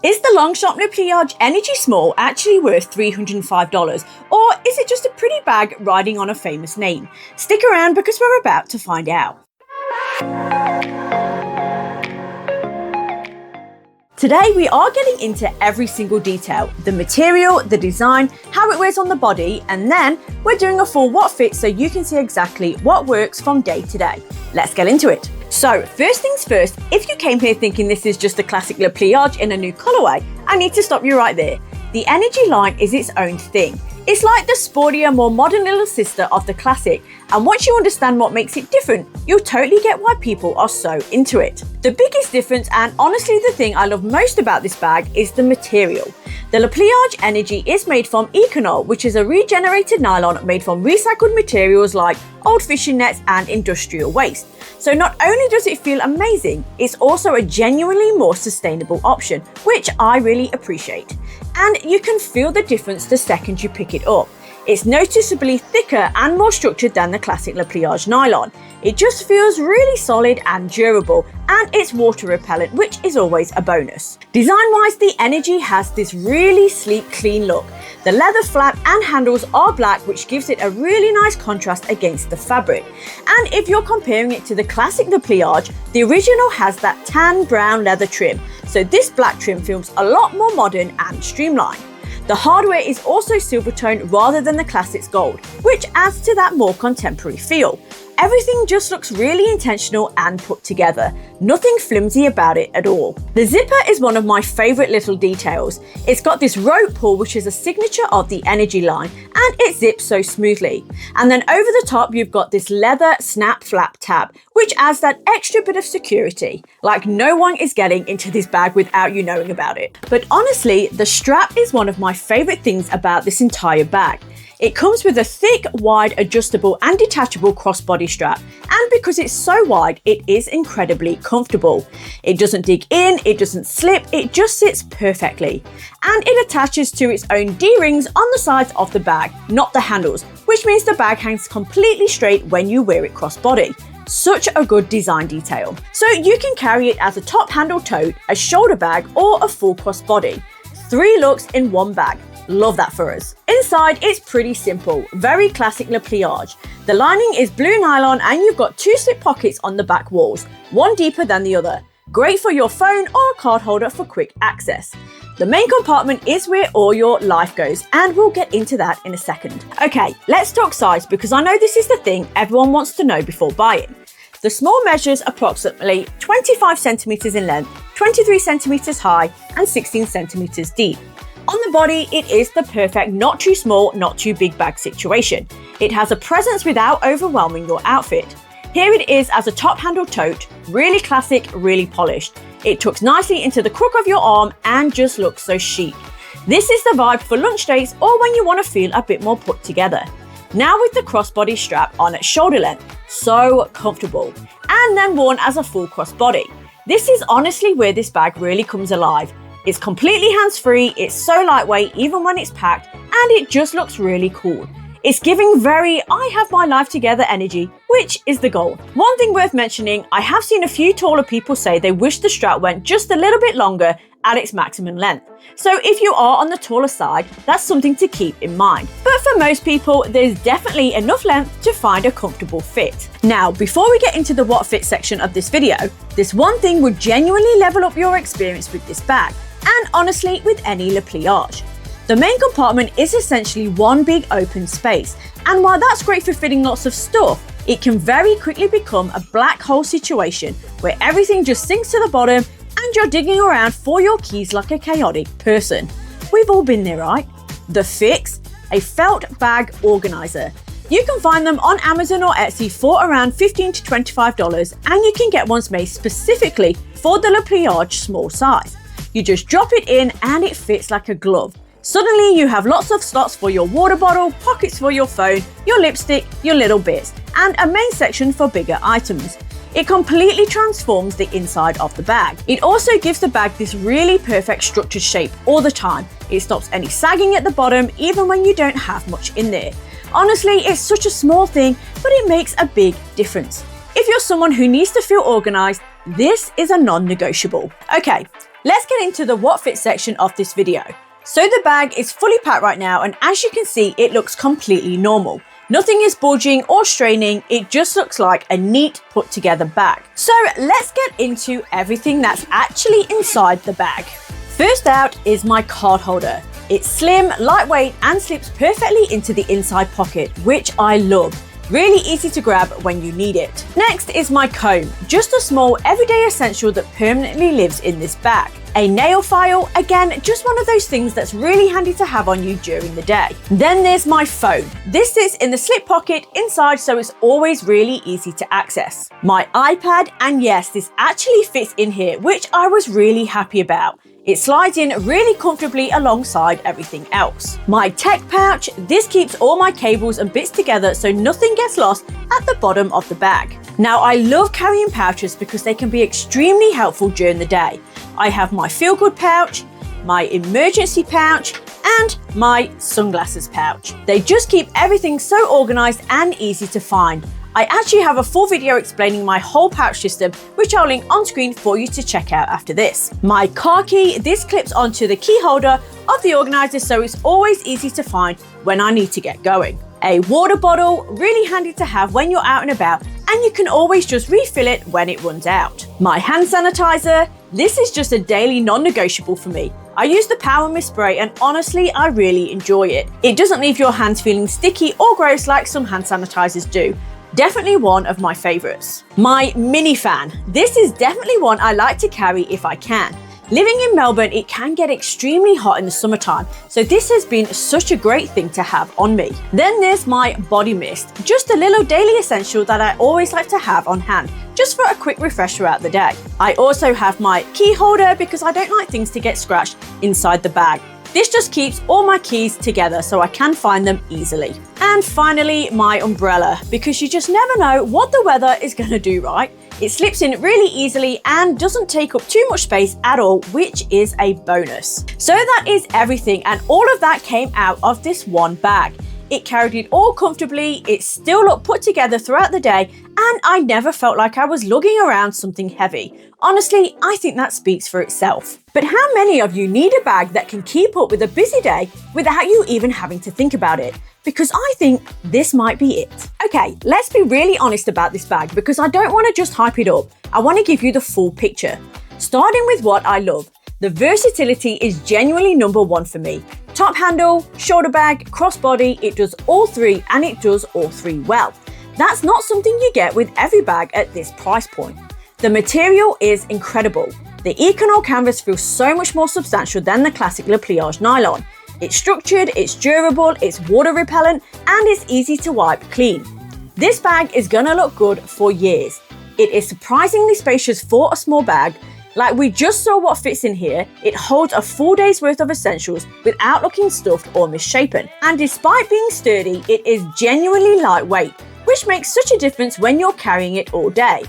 Is the Longchamp Le Pliage Energy Small actually worth $305? Or is it just a pretty bag riding on a famous name? Stick around because we're about to find out. Today we are getting into every single detail, the material, the design, how it wears on the body, and then we're doing a full what fit so you can see exactly what works from day to day. Let's get into it. So first things first, if you came here thinking this is just a classic Le Pliage in a new colorway, I need to stop you right there. The Energy line is its own thing. It's like the sportier, more modern little sister of the classic, and once you understand what makes it different, you'll totally get why people are so into it. The biggest difference, and honestly the thing I love most about this bag, is the material. The Le Pliage Energy is made from Econol, which is a regenerated nylon made from recycled materials like old fishing nets and industrial waste. So not only does it feel amazing, it's also a genuinely more sustainable option, which I really appreciate. And you can feel the difference the second you pick it up. It's noticeably thicker and more structured than the classic Le Pliage nylon. It just feels really solid and durable, and it's water repellent, which is always a bonus. Design-wise, the Energy has this really sleek, clean look. The leather flap and handles are black, which gives it a really nice contrast against the fabric. And if you're comparing it to the classic Le Pliage, the original has that tan brown leather trim, so this black trim feels a lot more modern and streamlined. The hardware is also silver tone rather than the classic's gold, which adds to that more contemporary feel. Everything just looks really intentional and put together. Nothing flimsy about it at all. The zipper is one of my favorite little details. It's got this rope pull, which is a signature of the Energy line, and it zips so smoothly. And then over the top, you've got this leather snap flap tab, which adds that extra bit of security. Like no one is getting into this bag without you knowing about it. But honestly, the strap is one of my favorite things about this entire bag. It comes with a thick, wide, adjustable and detachable crossbody strap, and because it's so wide, it is incredibly comfortable. It doesn't dig in, it doesn't slip, it just sits perfectly. And it attaches to its own D-rings on the sides of the bag, not the handles, which means the bag hangs completely straight when you wear it crossbody. Such a good design detail. So you can carry it as a top handle tote, a shoulder bag, or a full crossbody. 3 looks in one bag. Love that for us. Inside, it's pretty simple, very classic Le Pliage. The lining is blue nylon and you've got 2 slip pockets on the back walls, one deeper than the other. Great for your phone or a card holder for quick access. The main compartment is where all your life goes, and we'll get into that in a second. Okay, let's talk size because I know this is the thing everyone wants to know before buying. The small measures approximately 25 centimeters in length, 23 centimeters high, and 16 centimeters deep. On the body, it is the perfect not too small, not too big bag situation. It has a presence without overwhelming your outfit. Here it is as a top handle tote, really classic, really polished. It tucks nicely into the crook of your arm and just looks so chic. This is the vibe for lunch dates or when you want to feel a bit more put together. Now with the crossbody strap on at shoulder length, so comfortable. And then worn as a full crossbody. This is honestly where this bag really comes alive. It's completely hands-free, it's so lightweight even when it's packed, and it just looks really cool. It's giving very I have my life together energy, which is the goal. One thing worth mentioning, I have seen a few taller people say they wish the strap went just a little bit longer at its maximum length. So if you are on the taller side, that's something to keep in mind. But for most people, there's definitely enough length to find a comfortable fit. Now, before we get into the what fit section of this video, this one thing would genuinely level up your experience with this bag, and honestly with any Le Pliage. The main compartment is essentially one big open space, and while that's great for fitting lots of stuff, it can very quickly become a black hole situation where everything just sinks to the bottom and you're digging around for your keys like a chaotic person. We've all been there, right? The Fix, a felt bag organizer. You can find them on Amazon or Etsy for around $15 to $25, and you can get ones made specifically for the Le Pliage small size. You just drop it in and it fits like a glove. Suddenly you have lots of slots for your water bottle, pockets for your phone, your lipstick, your little bits, and a main section for bigger items. It completely transforms the inside of the bag. It also gives the bag this really perfect structured shape all the time. It stops any sagging at the bottom even when you don't have much in there. Honestly, it's such a small thing, but it makes a big difference. If you're someone who needs to feel organized, this is a non-negotiable. Okay, Let's get into the what fits section of this video. So the bag is fully packed right now, and as you can see, it looks completely normal. Nothing is bulging or straining, it just looks like a neat put together bag. So let's get into everything that's actually inside the bag. First out is my card holder. It's slim, lightweight, and slips perfectly into the inside pocket, which I love. Really easy to grab when you need it. Next is my comb, just a small everyday essential that permanently lives in this bag. A nail file, again, just one of those things that's really handy to have on you during the day. Then there's my phone. This sits in the slip pocket inside, so it's always really easy to access. My iPad, and yes, this actually fits in here, which I was really happy about. It slides in really comfortably alongside everything else. My tech pouch, this keeps all my cables and bits together so nothing gets lost at the bottom of the bag. Now, I love carrying pouches because they can be extremely helpful during the day. I have my feel-good pouch, my emergency pouch, and my sunglasses pouch. They just keep everything so organized and easy to find. I actually have a full video explaining my whole pouch system, which I'll link on screen for you to check out after this. My car key, this clips onto the key holder of the organizer, so it's always easy to find when I need to get going. A water bottle, really handy to have when you're out and about, and you can always just refill it when it runs out. My hand sanitizer, this is just a daily non-negotiable for me. I use the Power Mist spray, and honestly, I really enjoy it. It doesn't leave your hands feeling sticky or gross like some hand sanitizers do. Definitely one of my favorites. My mini fan. This is definitely one I like to carry if I can. Living in Melbourne, it can get extremely hot in the summertime, so this has been such a great thing to have on me. Then there's my body mist, just a little daily essential that I always like to have on hand, just for a quick refresh throughout the day. I also have my key holder because I don't like things to get scratched inside the bag. This just keeps all my keys together so I can find them easily. And finally, my umbrella, because you just never know what the weather is going to do, right? It slips in really easily and doesn't take up too much space at all, which is a bonus. So that is everything, and all of that came out of this one bag. It carried it all comfortably, it still looked put together throughout the day, and I never felt like I was lugging around something heavy. Honestly, I think that speaks for itself. But how many of you need a bag that can keep up with a busy day without you even having to think about it? Because I think this might be it. Okay, let's be really honest about this bag, because I don't want to just hype it up. I want to give you the full picture. Starting with what I love. The versatility is genuinely number one for me. Top handle, shoulder bag, crossbody, it does all three, and it does all three well. That's not something you get with every bag at this price point. The material is incredible. The Econol canvas feels so much more substantial than the classic Le Pliage nylon. It's structured, it's durable, it's water repellent, and it's easy to wipe clean. This bag is gonna look good for years. It is surprisingly spacious for a small bag. Like we just saw what fits in here, it holds a full day's worth of essentials without looking stuffed or misshapen. And despite being sturdy, it is genuinely lightweight, which makes such a difference when you're carrying it all day.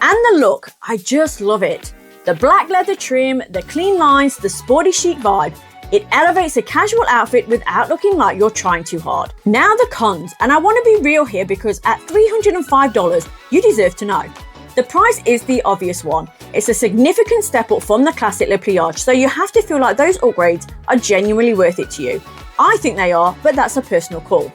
And the look, I just love it. The black leather trim, the clean lines, the sporty chic vibe, it elevates a casual outfit without looking like you're trying too hard. Now the cons, and I want to be real here because at $305, you deserve to know. The price is the obvious one. It's a significant step up from the classic Le Pliage, so you have to feel like those upgrades are genuinely worth it to you. I think they are, but that's a personal call.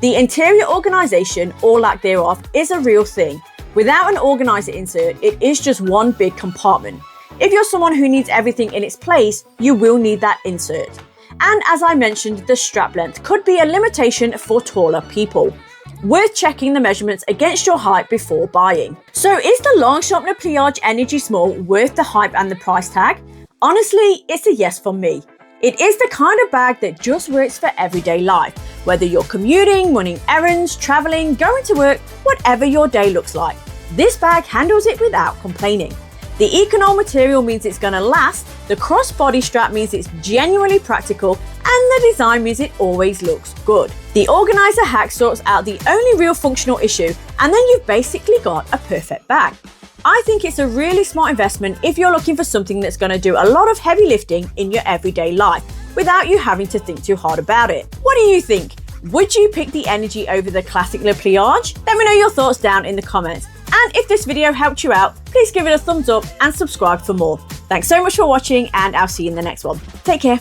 The interior organization, or lack thereof, is a real thing. Without an organizer insert, it is just one big compartment. If you're someone who needs everything in its place, you will need that insert. And as I mentioned, the strap length could be a limitation for taller people. Worth checking the measurements against your height before buying. So is the Longchamp Le Pliage Energy Small worth the hype and the price tag? Honestly, it's a yes from me. It is the kind of bag that just works for everyday life. Whether you're commuting, running errands, traveling, going to work, whatever your day looks like. This bag handles it without complaining. The Econol material means it's gonna last, the crossbody strap means it's genuinely practical, and the design means it always looks good. The organizer hack sorts out the only real functional issue, and then you've basically got a perfect bag. I think it's a really smart investment if you're looking for something that's gonna do a lot of heavy lifting in your everyday life without you having to think too hard about it. What do you think? Would you pick the Energy over the classic Le Pliage? Let me know your thoughts down in the comments. And if this video helped you out, please give it a thumbs up and subscribe for more. Thanks so much for watching, and I'll see you in the next one. Take care.